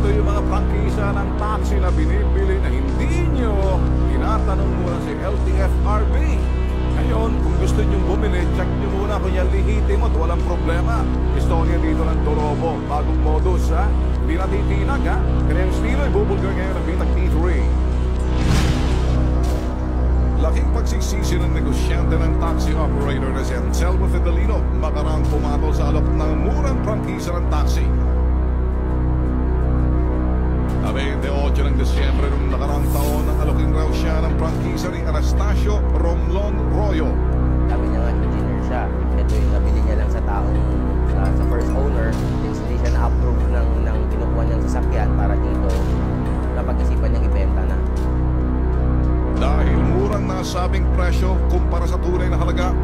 Ito yung mga prangkisa ng taxi na binibili na hindi nyo tinatanong muna si LTFRB. Ngayon, kung gusto nyo bumili, check nyo muna kung yan lihitin mo at walang problema. Istorya dito ng Torobo, bagong modus ha. Hindi na titinag ha. Kaya yung estilo ibubulgar ngayon ng Bitag T3. Laking pagsisisi ng negosyante ng taxi operator na si Anselmo Fidelino makarang pumatol sa alok ng murang prangkisa ng taxi. 28 ng Desyembre noong nakarang taon nang alokin raw siya ng prangkisa ni Anastasio Romlon Royo. Sabi niya nga, engineer siya. Ito yung nabili niya lang sa taong sa first owner. Since hindi siya na-approve ng kinukuha niyang sasakyan para dito, napag-isipan niyang ibenta na. Dahil murang nasabing presyo kumpara sa tunay na halaga,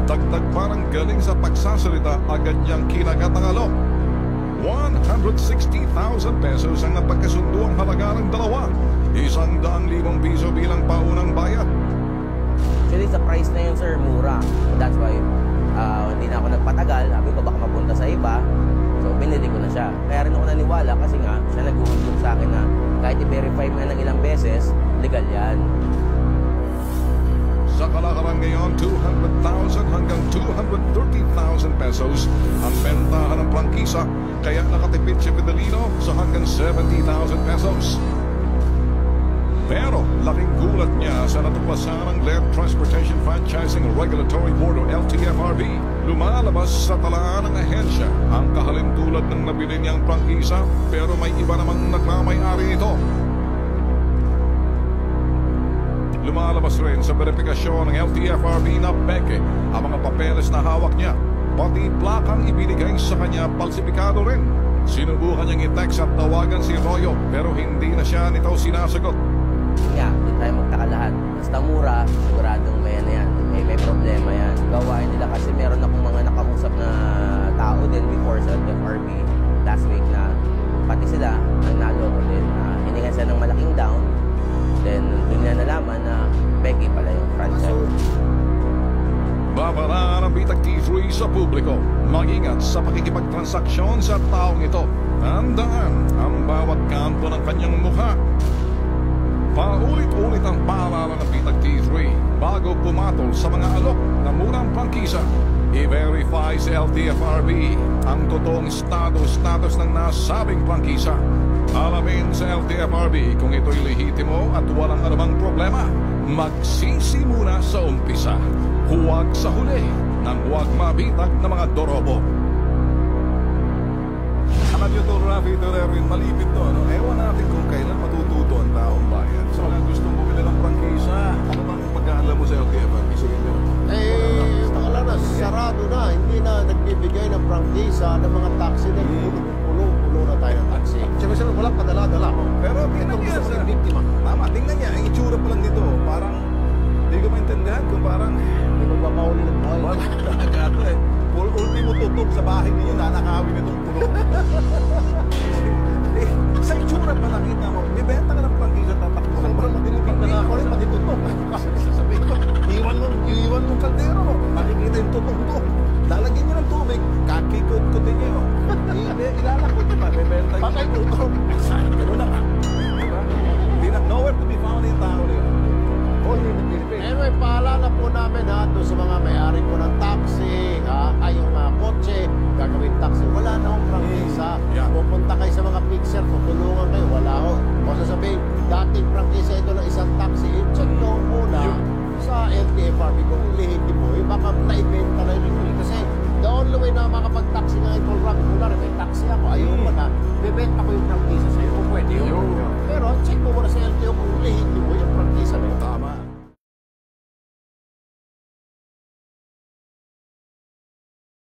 dagdag parang galing sa pagsasalita, agad niyang kinagat ang alok. 160,000 pesos ang napagkasundo ang halaga ng dalawa. 100,000 piso bilang paunang bayad. Actually, sa price na yun, sir, mura. So that's why hindi na ako nagpatagal. Sabi ko, baka mapunta sa iba. So, binili ko na siya. Kaya rin ako naniwala kasi nga, siya nag-uuntog sa akin na kahit i-verify mo ng ilang beses, legal yan. Sa kalakaran ngayon, 200,000 hanggang 230,000 pesos ang bentahan ng prangkisa, kaya nakatipid si Fidelino sa hanggang 70,000 pesos. Pero laking gulat niya sa natuklasan ng Land Transportation Franchising Regulatory Board o LTFRB. Lumalabas sa talaan ng ahensya ang kahalintulad ng nabili niyang prangkisa, pero may iba namang nagmamay-ari nito. Lumalabas rin sa verifikasyon ng LTFRB na peke ang mga papeles na hawak niya. Pati plakang ibinigay sa kanya, palsipikado rin. Sinubukan niyang i-text at tawagan si Royo, pero hindi na siya nito sinasagot. Nga, hindi tayo magtaka lahat. Basta mura, siguradong may ano yan. May problema yan. Gawain nila kasi meron akong mga nakausap na tao din before sa LTFRB last week na pati sila ang naloko din. Hiningan siya ng malaking down. Then, doon niya nalaman na Becky pala yung franchise. Babalaan ang Bitag T3 sa publiko. Mag-ingat sa pakikipagtransaksyon sa taong ito. Tandaan ang bawat kanto ng kanyang mukha. Paulit-ulit ang paalala ng Bitag T3 bago pumatol sa mga alok na murang prangkisa. I-verify sa LTFRB ang totoong status ng nasabing prangkisa. Alamin sa LTFRB kung ito'y lehitimo at walang anumang problema. Magsisi muna sa umpisa. Huwag sa huli nang huwag mabitag na mga dorobo. Alam nyo to, Rafi, ito rin malipit to. No? Ewan natin kung kailan matututo ang taong bayan. Sa mga gustong bumili ng prangkisa, ano bang pagkaalam mo sa LTFRB? Sige nyo. Pakalanas, sarado na. Hindi na nagbibigay ng prangkisa ng mga taxi na pulo na tayo ng taxi. Siyempre sir, walang padala-dala. Pero tingnan niya sa biktima. Tama, tingnan niya. Ang itsura pa lang dito. Parang, hindi ko maintindihan kung parang Hindi magpapahuli ng buhay. wala nagato eh. Ultimo tutok sa bahay ninyo, nanakawin itong pulo. Sa itsura pa nakita mo, ibenta ka ng prangkisa tatakbo. Ang parang matilipan na ako rin, pati tutok. Sabihin ko, iwan mong kaldero mo. Makikita yung tutok-tutok. Lalagyan niyo ng tubig, kakikot-kutin niyo. Ilalakot niyo pa, bebenta niyo. Patay tutok.